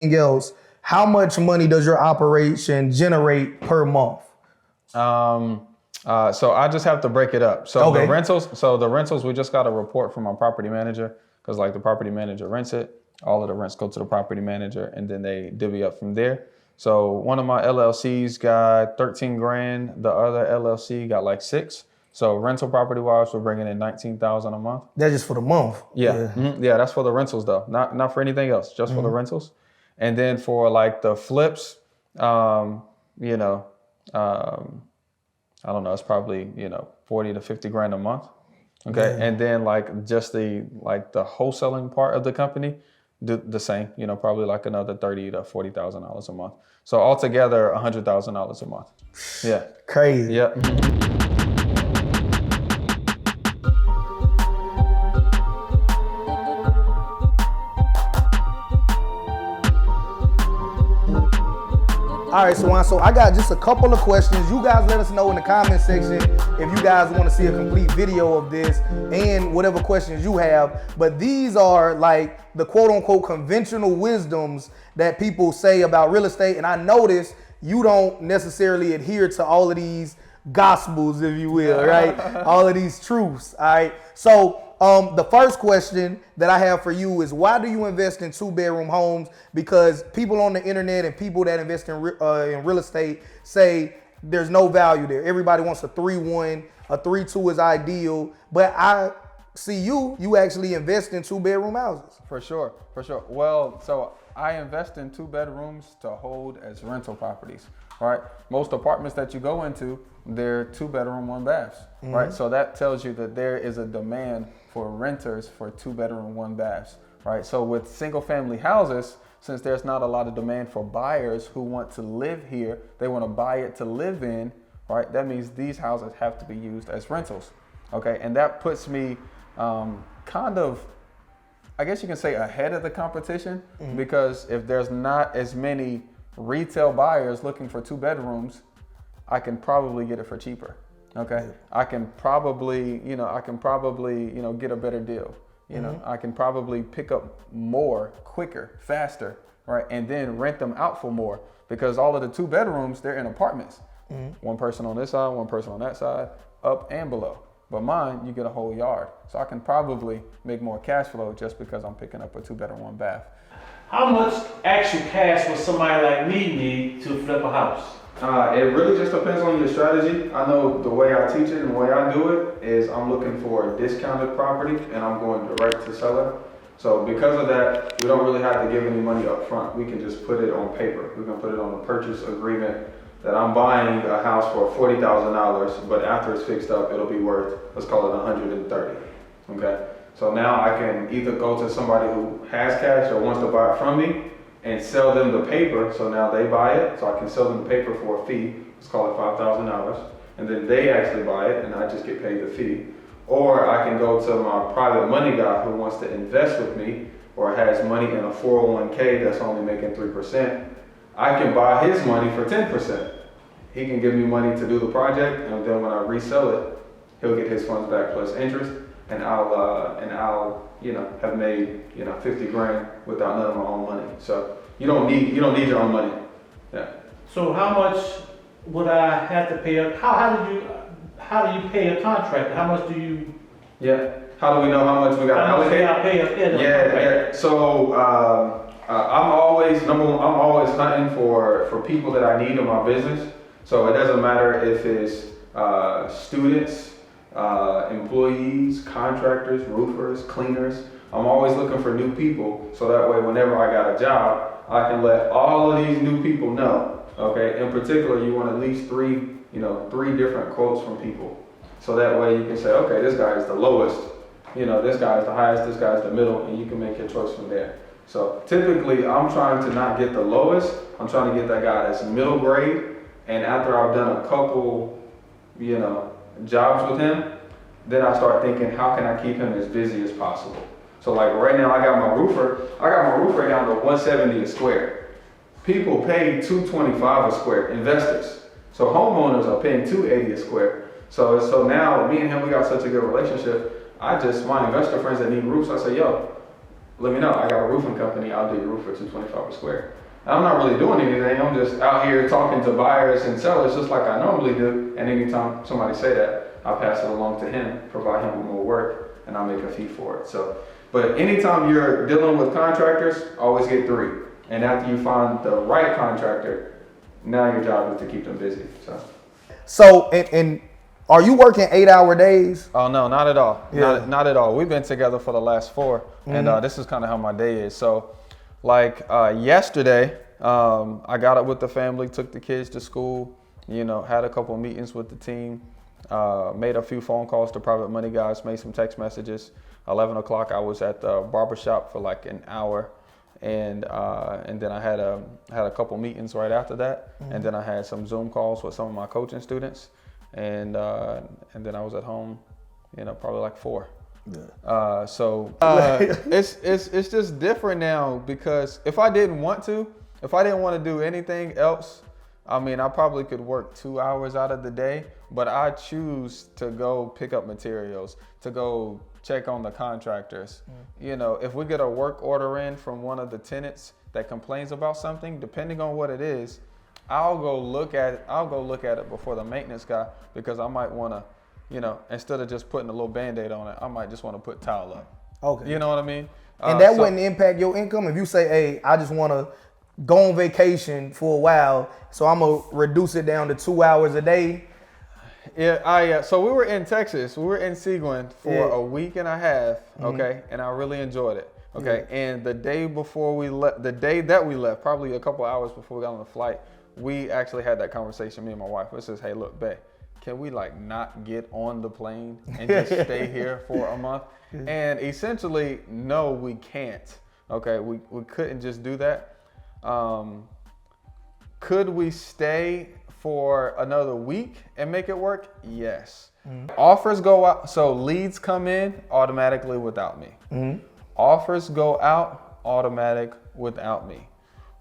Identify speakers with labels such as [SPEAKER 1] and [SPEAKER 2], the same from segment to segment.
[SPEAKER 1] else, how much money does your operation generate per month?
[SPEAKER 2] So I just have to break it up. So
[SPEAKER 1] Okay.
[SPEAKER 2] the rentals, we just got a report from our property manager because like the property manager rents it. All of the rents go to the property manager and then they divvy up from there. So one of my LLCs got 13 grand. The other LLC got like 6. So rental property wise, we're bringing in 19,000 a month.
[SPEAKER 1] That's just for the month.
[SPEAKER 2] Yeah. Mm-hmm. Yeah, that's for the rentals though. Not for anything else, just for the rentals. And then for like the flips, you know, I don't know, it's probably, 40 to 50 grand a month. Okay. And then like just the wholesaling part of the company, the same, probably like another $30,000 to $40,000 a month. So altogether $100,000 a month. Yeah.
[SPEAKER 1] Crazy.
[SPEAKER 2] Yeah.
[SPEAKER 1] All right, Swan, so I got just a couple of questions. You guys let us know in the comment section if you guys want to see a complete video of this and whatever questions you have. But these are like the quote unquote conventional wisdoms that people say about real estate. And I notice you don't necessarily adhere to all of these gospels, if you will, right? All of these truths, all right? So the first question that I have for you is, why do you invest in 2-bedroom homes? Because people on the internet and people that invest in real estate say there's no value there. Everybody wants a 3-1, a 3-2 is ideal. But I see you actually invest in 2-bedroom houses.
[SPEAKER 2] For sure. Well, so I invest in 2 bedrooms to hold as rental properties, right? Most apartments that you go into, they're 2-bedroom, 1 baths, right? So that tells you that there is a demand for renters for 2-bedroom, 1 baths, right? So with single family houses, since there's not a lot of demand for buyers who want to live here, they want to buy it to live in, right? That means these houses have to be used as rentals, okay? And that puts me kind of, I guess you can say, ahead of the competition, because if there's not as many retail buyers looking for 2 bedrooms, I can probably get it for cheaper. Okay. I can probably, get a better deal. I can probably pick up more quicker, faster, right? And then rent them out for more, because all of the 2 bedrooms, they're in apartments. One person on this side, one person on that side, up and below. But mine, you get a whole yard. So I can probably make more cash flow just because I'm picking up a 2-bedroom, 1 bath.
[SPEAKER 3] How much actual cash would somebody like me need to flip a house?
[SPEAKER 2] It really just depends on your strategy. I know the way I teach it and the way I do it is I'm looking for a discounted property and I'm going direct to seller. So because of that, we don't really have to give any money up front. We can just put it on paper. We can put it on a purchase agreement that I'm buying a house for $40,000, but after it's fixed up, it'll be worth, let's call it $130. Okay. So now I can either go to somebody who has cash or wants to buy it from me and sell them the paper. So now they buy it. So I can sell them the paper for a fee. Let's call it $5,000. And then they actually buy it and I just get paid the fee. Or I can go to my private money guy who wants to invest with me or has money in a 401k that's only making 3%. I can buy his money for 10%. He can give me money to do the project, and then when I resell it, he'll get his funds back plus interest, and I'll have made 50 grand without none of my own money. So you don't need your own money. Yeah.
[SPEAKER 3] So how much would I have to pay? How do you pay a contractor? How much do you?
[SPEAKER 2] Yeah. How do we know how much we got to allocate? Yeah. So I'm always hunting for people that I need in my business. So it doesn't matter if it's students, employees, contractors, roofers, cleaners. I'm always looking for new people, so that way whenever I got a job, I can let all of these new people know. Okay. In particular, you want at least three different quotes from people, so that way you can say, okay, this guy is the lowest, this guy is the highest, this guy is the middle, and you can make your choice from there. So typically, I'm trying to not get the lowest. I'm trying to get that guy that's middle grade. And after I've done a couple, jobs with him, then I start thinking, how can I keep him as busy as possible? So like right now, I got my roofer down to $170 a square. People pay $225 a square, investors. So homeowners are paying $280 a square. So now me and him, we got such a good relationship. My investor friends that need roofs, I say, yo, let me know. I got a roofing company. I'll do your roof for $225 per square. And I'm not really doing anything. I'm just out here talking to buyers and sellers just like I normally do. And anytime somebody say that, I pass it along to him, provide him with more work, and I'll make a fee for it. So, but anytime you're dealing with contractors, always get 3. And after you find the right contractor, now your job is to keep them busy.
[SPEAKER 1] So, and are you working 8-hour days?
[SPEAKER 2] Oh no, not at all.
[SPEAKER 1] Yeah.
[SPEAKER 2] Not at all. We've been together for the last 4, and this is kind of how my day is. So, like yesterday, I got up with the family, took the kids to school. Had a couple meetings with the team, made a few phone calls to private money guys, made some text messages. 11 o'clock, I was at the barbershop for like an hour, and then I had a couple meetings right after that, and then I had some Zoom calls with some of my coaching students. And then I was at home, probably like 4. Yeah. It's just different now, because if I didn't want to do anything else, I mean, I probably could work 2 hours out of the day, but I choose to go pick up materials, to go check on the contractors. If we get a work order in from one of the tenants that complains about something, depending on what it is, I'll go look at it before the maintenance guy, because I might want to, instead of just putting a little Band-Aid on it, I might just want to put tile up.
[SPEAKER 1] Okay.
[SPEAKER 2] You know what I mean?
[SPEAKER 1] And that wouldn't impact your income if you say, hey, I just want to go on vacation for a while, so I'm going to reduce it down to 2 hours a day.
[SPEAKER 2] Yeah, so we were in Texas. We were in Seguin for a week and a half, okay? And I really enjoyed it. Okay, and the day that we left, probably a couple hours before we got on the flight, we actually had that conversation, me and my wife. It says, hey, look, babe, can we not get on the plane and just stay here for a month? And essentially, no, we can't. Okay, we couldn't just do that. Could we stay for another week and make it work? Yes. Offers go out, so leads come in automatically without me. Offers go out automatic without me.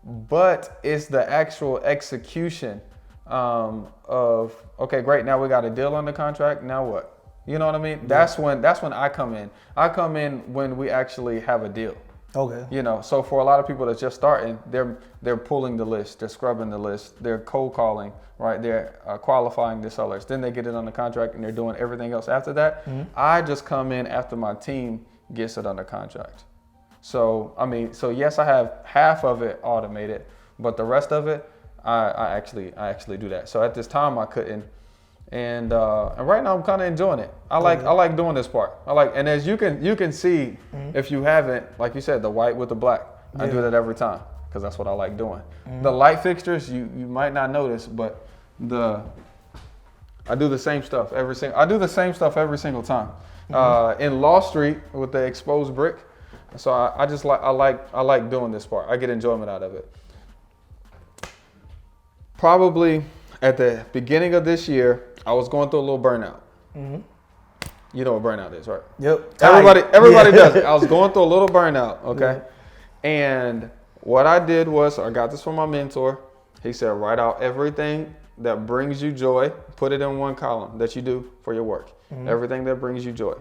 [SPEAKER 2] But it's the actual execution of, okay, great, now we got a deal on the contract, now what? You know what I mean? That's when I come in. I come in when we actually have a deal.
[SPEAKER 1] Okay.
[SPEAKER 2] So for a lot of people that's just starting, they're pulling the list, they're scrubbing the list, they're cold calling, right? They're qualifying the sellers. Then they get it on the contract and they're doing everything else after that. I just come in after my team gets it under contract. So yes, I have half of it automated, but the rest of it, I actually do that. So at this time I couldn't, and right now I'm kind of enjoying it. I like doing this part. And as you can see, if you haven't, like you said, the white with the black, I do that every time because that's what I like doing. The light fixtures, you might not notice, but I do the same stuff every single time. In Law Street with the exposed brick. So I like doing this part. I get enjoyment out of it. Probably at the beginning of this year, I was going through a little burnout. You know what burnout is, right?
[SPEAKER 1] Yep.
[SPEAKER 2] Everybody does it. I was going through a little burnout, okay? Yeah. And what I did was, I got this from my mentor. He said, write out everything that brings you joy, put it in one column that you do for your work. Everything that brings you joy.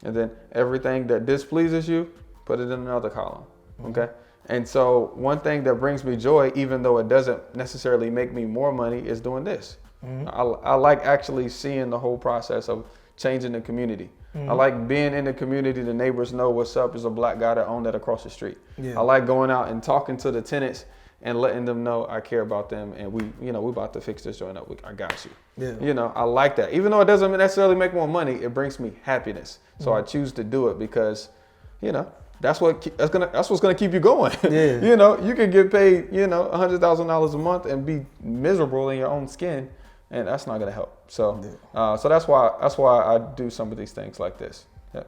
[SPEAKER 2] And then everything that displeases you, put it in another column, okay? And so one thing that brings me joy, even though it doesn't necessarily make me more money, is doing this. I like actually seeing the whole process of changing the community. I like being in the community. The neighbors know what's up. There's a black guy that owned that across the street. I like going out and talking to the tenants and letting them know I care about them, and we about to fix this joint up. I got you. I like that. Even though it doesn't necessarily make more money, it brings me happiness. So I choose to do it because, that's what's gonna keep you going. You can get paid, $100,000 a month and be miserable in your own skin, and that's not gonna help. So, so that's why I do some of these things like this. Yeah.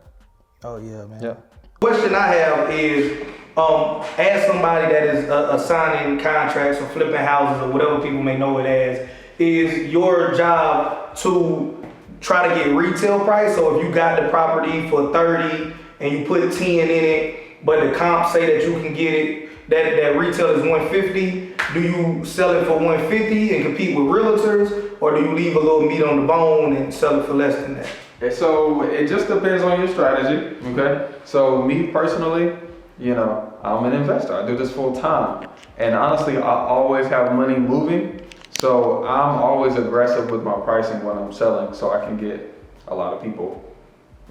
[SPEAKER 1] Oh yeah, man.
[SPEAKER 2] Yeah.
[SPEAKER 1] Question I have is, as somebody that is assigning contracts or flipping houses or whatever people may know it as, is your job to try to get retail price? So if you got the property for 30 and you put 10 in it, but the comp say that you can get it, that retail is 150, do you sell it for 150 and compete with realtors, or do you leave a little meat on the bone and sell it for less than that?
[SPEAKER 2] So it just depends on your strategy, okay? So me personally, you know, I'm an investor. I do this full time. And honestly, I always have money moving. So I'm always aggressive with my pricing when I'm selling so I can get a lot of people,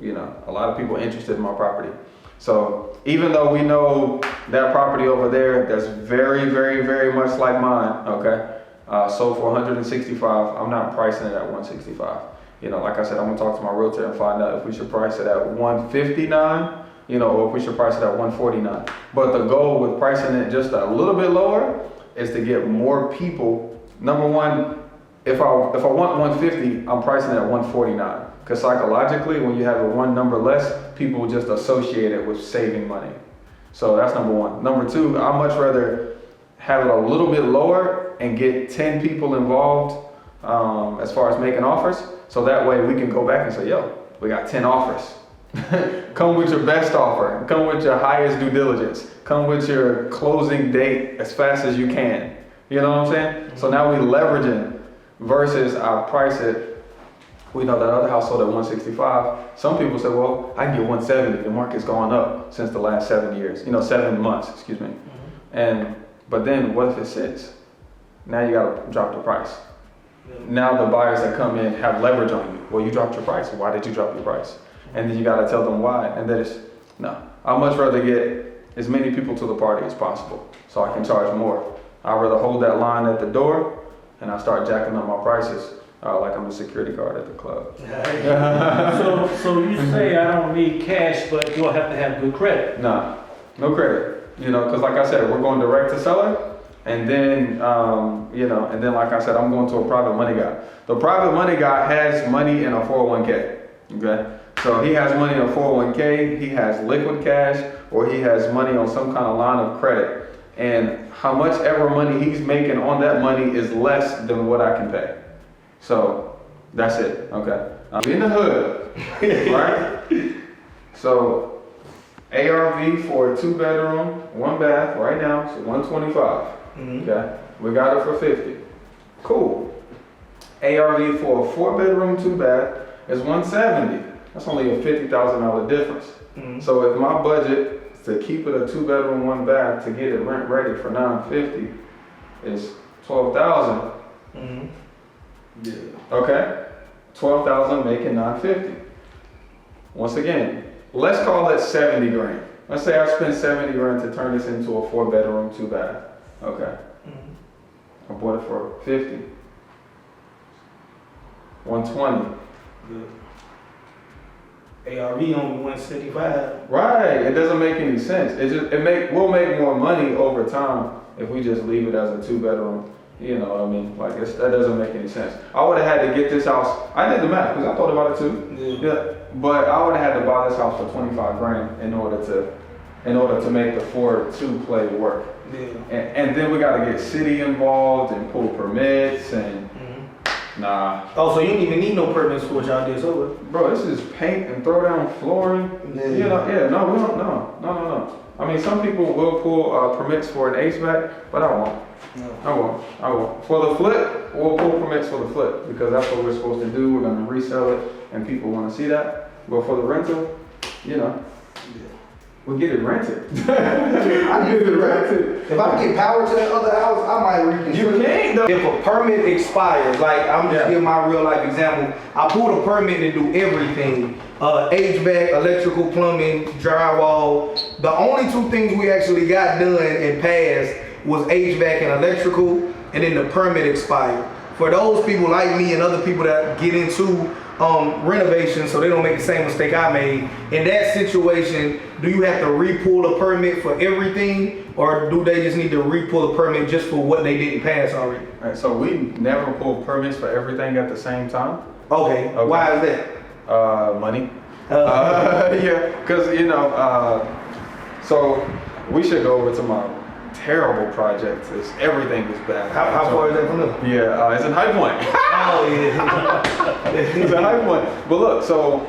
[SPEAKER 2] you know, a lot of people interested in my property. So even though we know that property over there that's very, very, very much like mine, okay, sold for 165, I'm not pricing it at 165. You know, like I said, I'm gonna talk to my realtor and find out if we should price it at 159, you know, or if we should price it at 149. But the goal with pricing it just a little bit lower is to get more people. Number one, if I want 150, I'm pricing it at 149. Because psychologically, when you have a one number less, people just associate it with saving money. So that's number one. Number two, I'd much rather have it a little bit lower and get 10 people involved as far as making offers. So that way we can go back and say, yo, we got 10 offers. Come with your best offer. Come with your highest due diligence. Come with your closing date as fast as you can. You know what I'm saying? So now we leveraging versus I price it. We know that other house sold at 165. Some people say, well, I can get 170. The market's gone up since the last 7 years. 7 months, excuse me. But then what if it sits? Now you gotta drop the price. Now the buyers that come in have leverage on you. Well, you dropped your price. Why did you drop your price? And then you gotta tell them why. And that is, no. I'd much rather get as many people to the party as possible so I can charge more. I'd rather hold that line at the door and I start jacking up my prices like I'm a security guard at the club.
[SPEAKER 3] So you say I don't need cash, but you'll have to have good credit.
[SPEAKER 2] Nah, no credit. Because like I said, we're going direct to seller. And then, and then like I said, I'm going to a private money guy. The private money guy has money in a 401k, okay? So he has money in a 401k, he has liquid cash, or he has money on some kind of line of credit. And how much ever money he's making on that money is less than what I can pay. So that's it, okay? I'm in the hood, right? So ARV for a 2-bedroom, 1 bath right now, so 125. Okay, we got it for 50. Cool. ARV for a 4-bedroom, 2-bath is 170. That's only a $50,000 difference. So if my budget is to keep it a 2-bedroom, 1 bath to get it rent ready for $950 is $12,000. Yeah. Okay, $12,000 making $950. Once again, let's call it 70 grand. Let's say I spent 70 grand to turn this into a 4-bedroom, 2-bath. Okay. I bought it for 50. 120.
[SPEAKER 1] Good. ARV only 175.
[SPEAKER 2] Right. It doesn't make any sense. We'll make more money over time if we just leave it as a 2-bedroom. You know what I mean? Like that doesn't make any sense. I would have had to get this house. I did the math because I thought about it too. Yeah. But I would have had to buy this house for 25 grand in order to make the 4-2 play work. Yeah. And then we got to get city involved and pull permits and nah.
[SPEAKER 1] Oh, so you didn't even need no permits for what y'all did, so
[SPEAKER 2] bro, this is paint and throw down flooring. Yeah. No, we don't. No. I mean, some people will pull permits for an HVAC, but I won't. No. I won't. For the flip, we'll pull permits for the flip because that's what we're supposed to do. We're gonna resell it, and people want to see that. But for the rental, we'll get it rented.
[SPEAKER 1] I get it rented. If I get power to that other house, I might reconsider.
[SPEAKER 2] You can't though.
[SPEAKER 1] If a permit expires, like I'm just giving my real life example, I pulled a permit to do everything. HVAC, electrical, plumbing, drywall. The only 2 things we actually got done and passed was HVAC and electrical, and then the permit expired. For those people like me and other people that get into renovation so they don't make the same mistake I made, in that situation, do you have to re-pull a permit for everything, or do they just need to re-pull a permit just for what they didn't pass already?
[SPEAKER 2] All right, so we never pull permits for everything at the same time.
[SPEAKER 1] Okay. Why is that?
[SPEAKER 2] Money. Yeah, because so we should go over to my terrible project. Everything is bad.
[SPEAKER 1] How far is that from them?
[SPEAKER 2] Yeah, it's in High Point.
[SPEAKER 1] Oh yeah.
[SPEAKER 2] It's in High Point. But look, so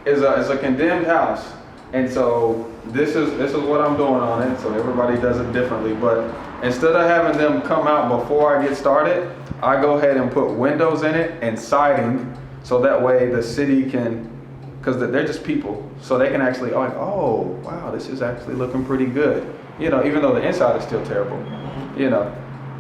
[SPEAKER 2] it's a condemned house, and so this is what I'm doing on it. So everybody does it differently, but instead of having them come out before I get started, I go ahead and put windows in it and siding, so that way the city can because they're just people, so they can actually, like, oh, wow, this is actually looking pretty good, even though the inside is still terrible,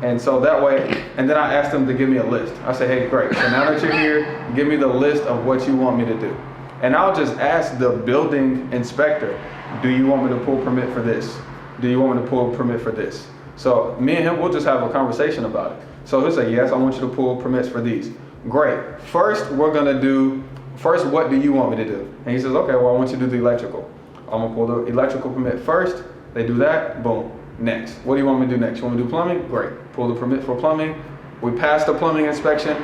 [SPEAKER 2] And so that way, and then I asked them to give me a list. I say, hey, great, so now that you're here, give me the list of what you want me to do. And I'll just ask the building inspector, do you want me to pull permit for this? Do you want me to pull permit for this? So me and him, we'll just have a conversation about it. So he'll say, yes, I want you to pull permits for these. Great. First, what do you want me to do? And he says, okay, well, I want you to do the electrical. I'm gonna pull the electrical permit first. They do that, boom, next. What do you want me to do next? You want me to do plumbing? Great. Pull the permit for plumbing. We pass the plumbing inspection,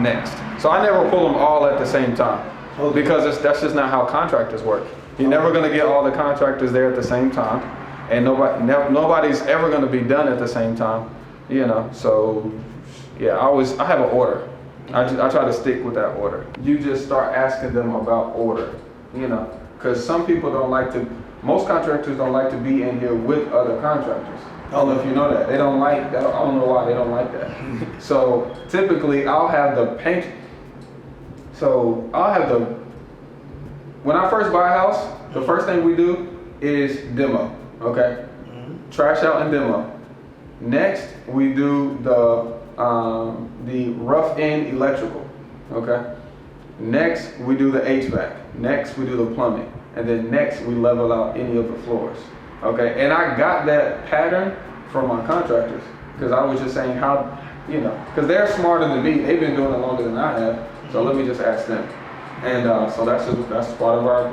[SPEAKER 2] next. So I never pull them all at the same time because that's just not how contractors work. You're never gonna get all the contractors there at the same time, and nobody's ever gonna be done at the same time, So yeah, I have an order. I try to stick with that order. You just start asking them about order, because some people most contractors don't like to be in here with other contractors. I don't know if you know that. They don't like that. I don't know why they don't like that. So typically I'll have the paint. When I first buy a house, the first thing we do is demo, okay? Trash out and demo. Next, we do the rough end electrical, okay? Next, we do the HVAC. Next, we do the plumbing. And then next, we level out any of the floors, okay? And I got that pattern from my contractors because I was just saying how, because they're smarter than me. They've been doing it longer than I have. So let me just ask them. And so that's part of our,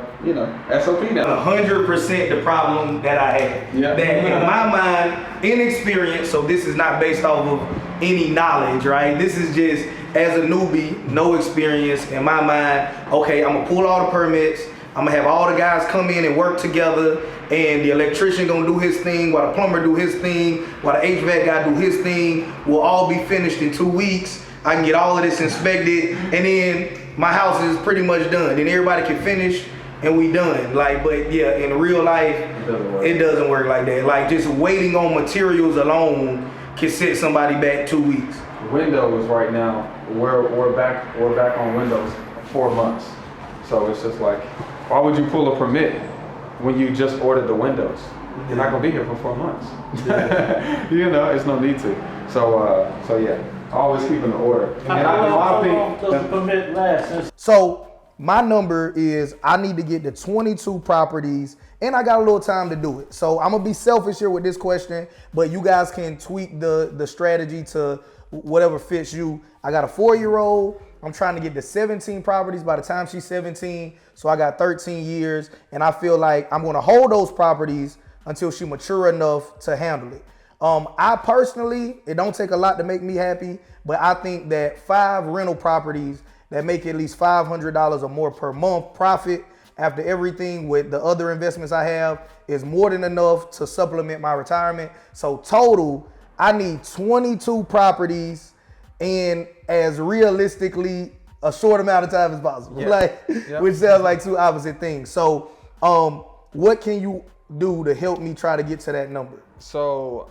[SPEAKER 2] SOP now.
[SPEAKER 1] 100% the problem that I had.
[SPEAKER 2] Yeah.
[SPEAKER 1] That in my mind, inexperience, so this is not based off of any knowledge, right? This is just, as a newbie, no experience, in my mind, okay, I'm gonna pull all the permits, I'm gonna have all the guys come in and work together, and the electrician gonna do his thing, while the plumber do his thing, while the HVAC guy do his thing. We'll all be finished in 2 weeks. I can get all of this inspected, and then my house is pretty much done. Then everybody can finish, and we done. But yeah, in real life, it doesn't work like that. Like, just waiting on materials alone can set somebody back 2 weeks.
[SPEAKER 2] Windows right now, we're back on Windows 4 months. So it's just like, why would you pull a permit when you just ordered the windows? You're not gonna be here for 4 months. Yeah. It's no need to. So yeah, always keeping the order.
[SPEAKER 3] How long does the permit last?
[SPEAKER 1] So my number is, I need to get to 22 properties, and I got a little time to do it. So I'm gonna be selfish here with this question, but you guys can tweak the strategy to whatever fits you. I got a 4-year-old. I'm trying to get to 17 properties by the time she's 17. So I got 13 years, and I feel like I'm gonna hold those properties until she mature enough to handle it. I personally, it don't take a lot to make me happy, but I think that 5 rental properties that make at least $500 or more per month profit after everything with the other investments I have is more than enough to supplement my retirement. So total, I need 22 properties in as realistically a short amount of time as possible. Yeah. Which sounds like two opposite things. So what can you do to help me try to get to that number?
[SPEAKER 2] So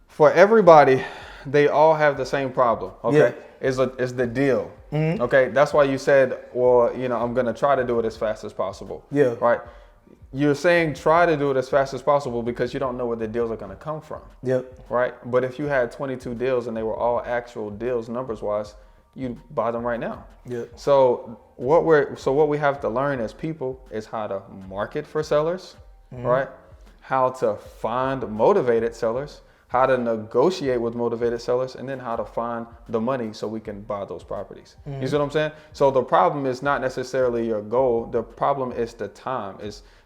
[SPEAKER 2] for everybody, they all have the same problem, okay? Yeah. It's the deal, okay? That's why you said, well, I'm gonna try to do it as fast as possible.
[SPEAKER 1] Yeah.
[SPEAKER 2] Right? You're saying try to do it as fast as possible because you don't know where the deals are gonna come from.
[SPEAKER 1] Yep.
[SPEAKER 2] Right? But if you had 22 deals and they were all actual deals numbers-wise, you'd buy them right now.
[SPEAKER 1] Yep.
[SPEAKER 2] So what we have to learn as people is how to market for sellers, right? How to find motivated sellers, how to negotiate with motivated sellers, and then how to find the money so we can buy those properties. You see what I'm saying? So the problem is not necessarily your goal. The problem is the time.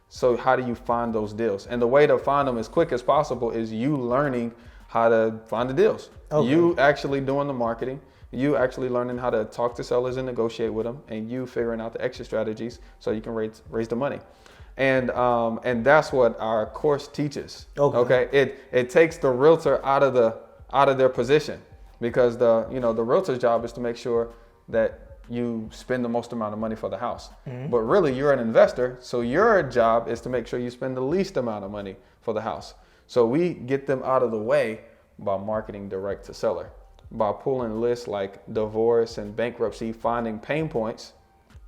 [SPEAKER 2] So how do you find those deals? And the way to find them as quick as possible is you learning how to find the deals. Okay. You actually doing the marketing, you actually learning how to talk to sellers and negotiate with them, and you figuring out the exit strategies so you can raise the money. And that's what our course teaches. Okay. It takes the realtor out of their position, because the realtor's job is to make sure that you spend the most amount of money for the house. But really, you're an investor, so your job is to make sure you spend the least amount of money for the house. So we get them out of the way by marketing direct to seller. by pulling lists like divorce and bankruptcy, finding pain points,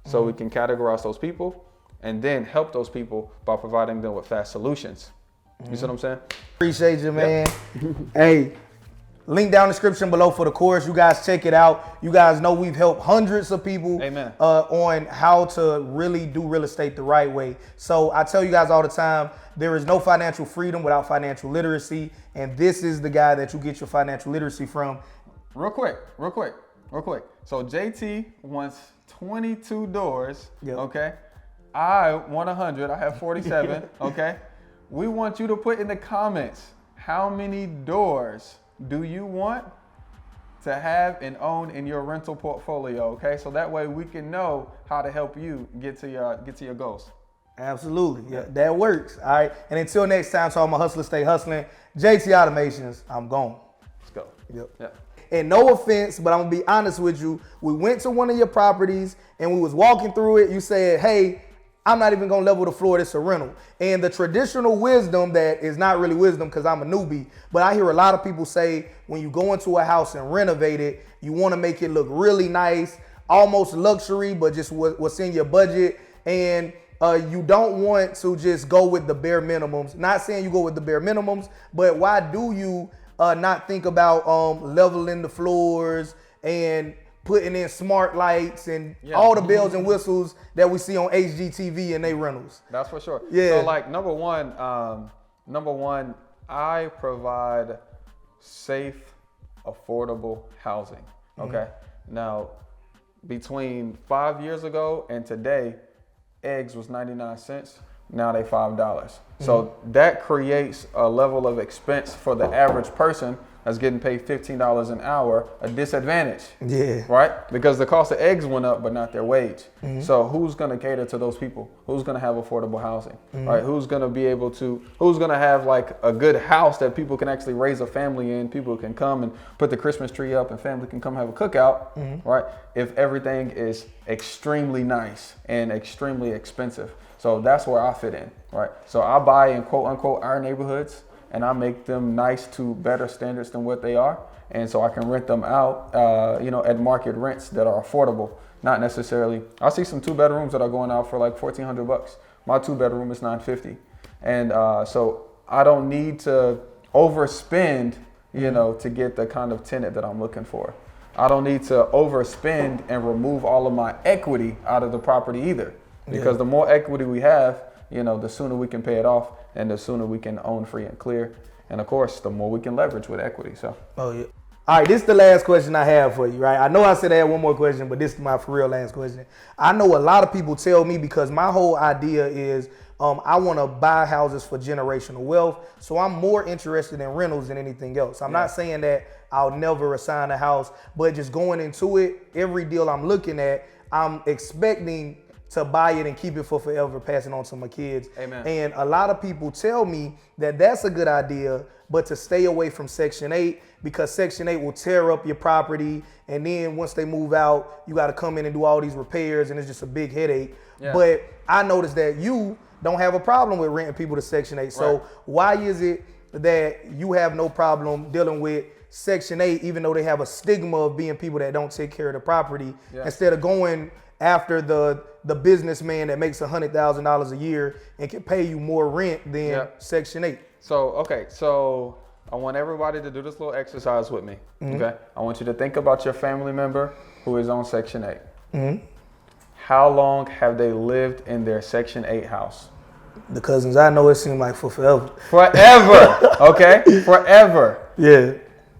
[SPEAKER 2] so we can categorize those people and then help those people by providing them with fast solutions. You see what I'm saying?
[SPEAKER 1] Appreciate you, man. Hey, link down in the description below for the course. You guys check it out. You guys know we've helped hundreds of people on how to really do real estate the right way. So I tell you guys all the time, there is no financial freedom without financial literacy. And this is the guy that you get your financial literacy from.
[SPEAKER 2] Real quick. So JT wants 22 doors, okay? I want 100, I have 47, okay? We want you to put in the comments, how many doors do you want to have and own in your rental portfolio, okay? So that way we can know how to help you get to your goals.
[SPEAKER 1] Absolutely, yeah, that works, all right? And until next time, so all my hustlers stay hustling. JT Automations, I'm gone.
[SPEAKER 2] Let's go.
[SPEAKER 1] Yep. And no offense, but I'm gonna be honest with you. We went to one of your properties and we was walking through it. You said, hey, I'm not even gonna level the floor, this a rental. And the traditional wisdom that is not really wisdom because I'm a newbie, but I hear a lot of people say when you go into a house and renovate it, you wanna make it look really nice, almost luxury, but just what's in your budget. And you don't want to just go with the bare minimums. Not saying you go with the bare minimums, but why do you not think about leveling the floors and putting in smart lights and all the bells and whistles that we see on HGTV and they rentals?
[SPEAKER 2] That's for sure.
[SPEAKER 1] Yeah.
[SPEAKER 2] So like number one, I provide safe, affordable housing. Okay. Now, between 5 years ago and today, eggs was 99 cents. Now they $5. So that creates a level of expense for the average person that's getting paid $15 an hour, a disadvantage. Yeah. Right? Because the cost of eggs went up, but not their wage. So who's going to cater to those people? Who's going to have affordable housing? Right? Who's going to have like a good house that people can actually raise a family in? People can come and put the Christmas tree up and family can come have a cookout. Right? If everything is extremely nice and extremely expensive. So that's where I fit in, right? So I buy in quote unquote our neighborhoods and I make them nice to better standards than what they are. And so I can rent them out, at market rents that are affordable. Not necessarily, I see some 2-bedrooms that are going out for like $1,400. My 2-bedroom is $950. And so I don't need to overspend, to get the kind of tenant that I'm looking for. I don't need to overspend and remove all of my equity out of the property either. Because the more equity we have, the sooner we can pay it off and the sooner we can own free and clear. And of course, the more we can leverage with equity. So. Oh, yeah.
[SPEAKER 1] All right, this is the last question I have for you, right? I know I said I had one more question, but this is my for real last question. I know a lot of people tell me because my whole idea is I want to buy houses for generational wealth. So I'm more interested in rentals than anything else. I'm not saying that I'll never assign a house, but just going into it, every deal I'm looking at, I'm expecting to buy it and keep it for forever, pass it on to my kids.
[SPEAKER 2] Amen.
[SPEAKER 1] And a lot of people tell me that that's a good idea, but to stay away from Section 8 because Section 8 will tear up your property. And then once they move out, you got to come in and do all these repairs and it's just a big headache. Yeah. But I noticed that you don't have a problem with renting people to Section 8. So why is it that you have no problem dealing with Section 8, even though they have a stigma of being people that don't take care of the property, instead of going after the businessman that makes $100,000 a year and can pay you more rent than Section 8?
[SPEAKER 2] So I want everybody to do this little exercise with me. Okay, I want you to think about your family member who is on Section 8. How long have they lived in their Section 8 house?
[SPEAKER 1] The cousins I know, it seemed like for forever.
[SPEAKER 2] Forever, okay? Forever.
[SPEAKER 1] Yeah.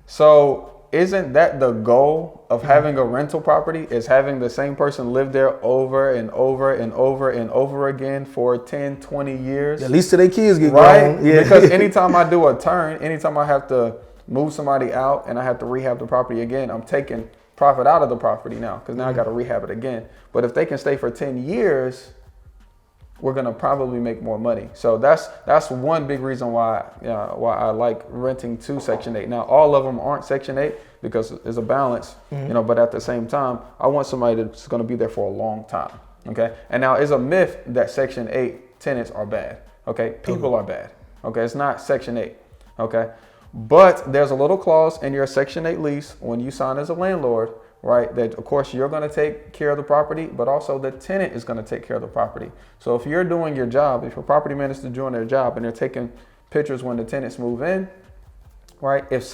[SPEAKER 2] So isn't that the goal of having a rental property, is having the same person live there over and over and over and over again for 10, 20 years?
[SPEAKER 1] At least till their kids get
[SPEAKER 2] grown. Yeah. Because anytime I do a turn, anytime I have to move somebody out and I have to rehab the property again, I'm taking profit out of the property now because now I got to rehab it again. But if they can stay for 10 years, we're gonna probably make more money. So that's one big reason why I like renting to Section 8. Now all of them aren't Section 8 because there's a balance, but at the same time, I want somebody that's gonna be there for a long time. Okay. And now it's a myth that Section 8 tenants are bad. Okay. People are bad. Okay. It's not Section 8. Okay. But there's a little clause in your Section 8 lease when you sign as a landlord, right, that of course you're going to take care of the property, but also the tenant is going to take care of the property. So if you're doing your job, if your property manager is doing their job and they're taking pictures when the tenants move in, right, if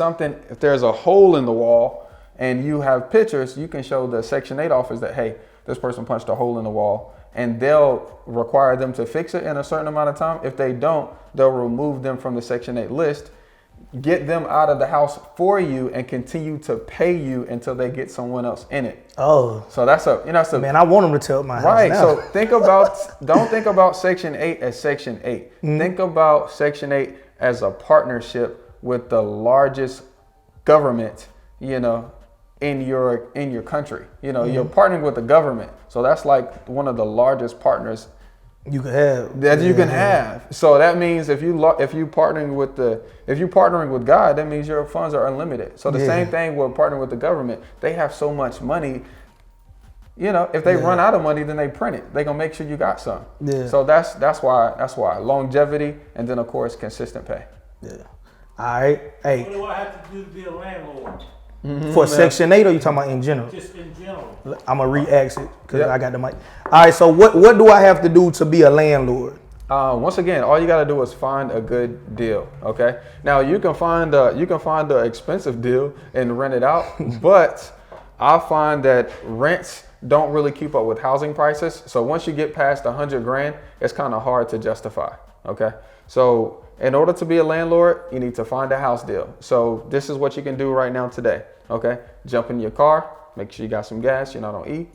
[SPEAKER 2] there's a hole in the wall and you have pictures, you can show the Section 8 office that, hey, this person punched a hole in the wall, and they'll require them to fix it in a certain amount of time. If they don't, they'll remove them from the Section 8 list, get them out of the house for you, and continue to pay you until they get someone else in it.
[SPEAKER 1] Oh,
[SPEAKER 2] so that's a
[SPEAKER 1] man, I want them to tell my house
[SPEAKER 2] right.
[SPEAKER 1] now.
[SPEAKER 2] So don't think about Section 8 as Section 8. Think about Section 8 as a partnership with the largest government, in your country. You're partnering with the government. So that's like one of the largest partners
[SPEAKER 1] you can have.
[SPEAKER 2] That you can have. So that means if you partnering with God, that means your funds are unlimited. So the same thing with partnering with the government. They have so much money. If they run out of money, then they print it. They're gonna make sure you got some. Yeah. So that's why longevity, and then of course consistent pay.
[SPEAKER 1] Yeah. All right. Hey.
[SPEAKER 3] What do I have to do to be a landlord?
[SPEAKER 1] For Section 8, or you talking about in general?
[SPEAKER 3] Just in general.
[SPEAKER 1] I'm gonna re-ask it because I got the mic. All right. So what do I have to do to be a landlord?
[SPEAKER 2] Once again, all you got to do is find a good deal. Okay. Now you can find the expensive deal and rent it out, but I find that rents don't really keep up with housing prices. So once you get past $100,000, it's kind of hard to justify. Okay. So in order to be a landlord, you need to find a house deal. So this is what you can do right now today. Okay. Jump in your car, make sure you got some gas, you're not on E.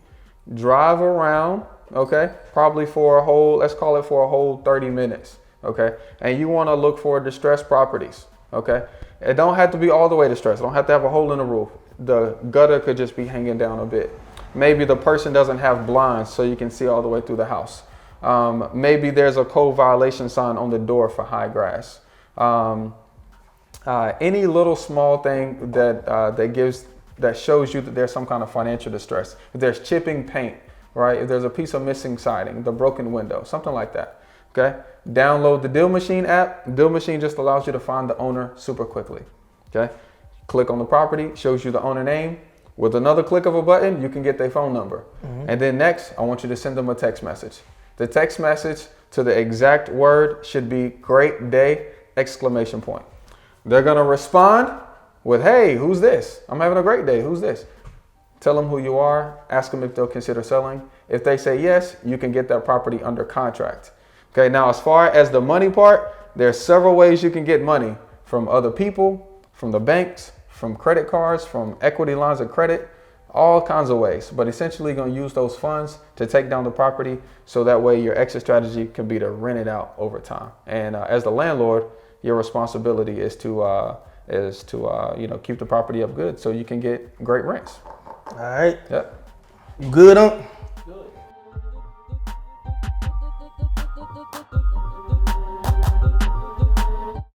[SPEAKER 2] Drive around, okay, probably let's call it for a whole 30 minutes. Okay. And you want to look for distressed properties. Okay. It don't have to be all the way distressed. It don't have to have a hole in the roof. The gutter could just be hanging down a bit. Maybe the person doesn't have blinds so you can see all the way through the house. Maybe there's a code violation sign on the door for high grass. Any little small thing that shows you that there's some kind of financial distress. If there's chipping paint, right? If there's a piece of missing siding, the broken window, something like that. Okay. Download the Deal Machine app. Deal Machine just allows you to find the owner super quickly. Okay. Click on the property, shows you the owner name. With another click of a button, you can get their phone number. And then next, I want you to send them a text message. The text message to the exact word should be "great day!" ! They're going to respond with, "Hey, who's this? I'm having a great day. Who's this?" Tell them who you are. Ask them if they'll consider selling. If they say yes, you can get that property under contract. Okay. Now, as far as the money part, there's several ways you can get money from other people, from the banks, from credit cards, from equity lines of credit, all kinds of ways. But essentially, you're going to use those funds to take down the property, so that way your exit strategy can be to rent it out over time. And as the landlord, your responsibility is to keep the property up good so you can get great rents.
[SPEAKER 1] All right.
[SPEAKER 2] Yep.
[SPEAKER 1] You good, Unc?
[SPEAKER 3] Good.